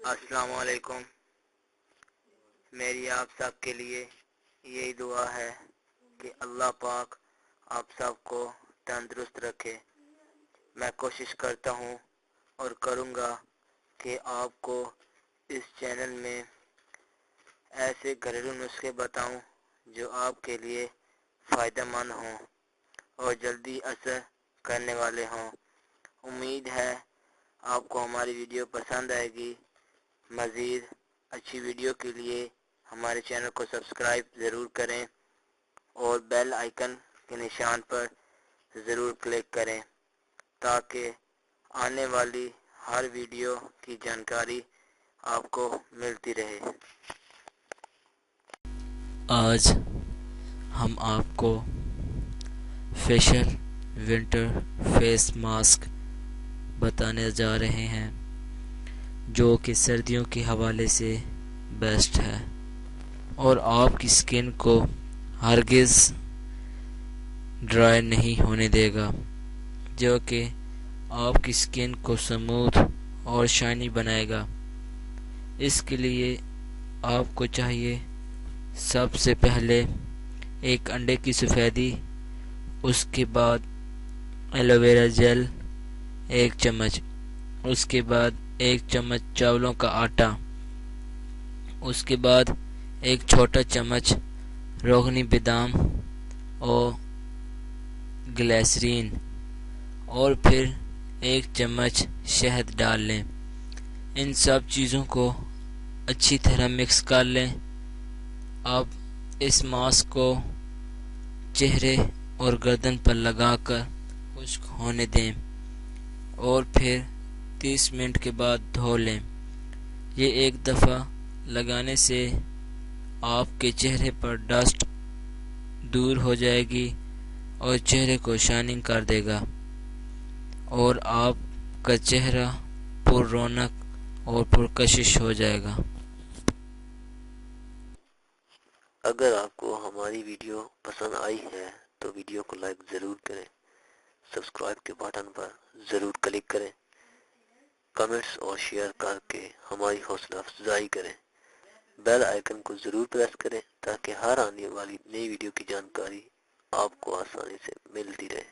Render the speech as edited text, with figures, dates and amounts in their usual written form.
السلام علیکم۔ میری آپ سب کے لیے یہی دعا ہے کہ اللہ پاک آپ سب کو تندرست رکھے۔ میں کوشش کرتا ہوں اور کروں گا کہ آپ کو اس چینل میں ایسے گھریلو نسخے بتاؤں جو آپ کے لیے فائدہ مند ہوں اور جلدی اثر کرنے والے ہوں۔ امید ہے آپ کو ہماری ویڈیو پسند آئے گی۔ مزید اچھی ویڈیو کے لیے ہمارے چینل کو سبسکرائب ضرور کریں اور بیل آئیکن کے نشان پر ضرور کلک کریں تاکہ آنے والی ہر ویڈیو کی جانکاری آپ کو ملتی رہے۔ آج ہم آپ کو فیشل ونٹر فیس ماسک بتانے جا رہے ہیں جو کہ سردیوں کے حوالے سے بیسٹ ہے اور آپ کی سکن کو ہرگز ڈرائی نہیں ہونے دے گا، جو کہ آپ کی سکن کو سموتھ اور شائنی بنائے گا۔ اس کے لیے آپ کو چاہیے سب سے پہلے ایک انڈے کی سفیدی، اس کے بعد ایلو ویرا جیل 1 چمچ، اس کے بعد 1 چمچ چاولوں کا آٹا، اس کے بعد 1 چھوٹا چمچ روغنی بادام اور گلیسرین، اور پھر 1 چمچ شہد ڈال لیں۔ ان سب چیزوں کو اچھی طرح مکس کر لیں۔ اب اس ماسک کو چہرے اور گردن پر لگا کر خشک ہونے دیں اور پھر 30 منٹ کے بعد دھو لیں۔ یہ ایک دفعہ لگانے سے آپ کے چہرے پر ڈسٹ دور ہو جائے گی اور چہرے کو شائننگ کر دے گا اور آپ کا چہرہ پر رونق اور پرکشش ہو جائے گا۔ اگر آپ کو ہماری ویڈیو پسند آئی ہے تو ویڈیو کو لائک ضرور کریں، سبسکرائب کے بٹن پر ضرور کلک کریں، کمنٹس اور شیئر کر کے ہماری حوصلہ افزائی کریں۔ بیل آئیکن کو ضرور پریس کریں تاکہ ہر آنے والی نئی ویڈیو کی جانکاری آپ کو آسانی سے ملتی رہے۔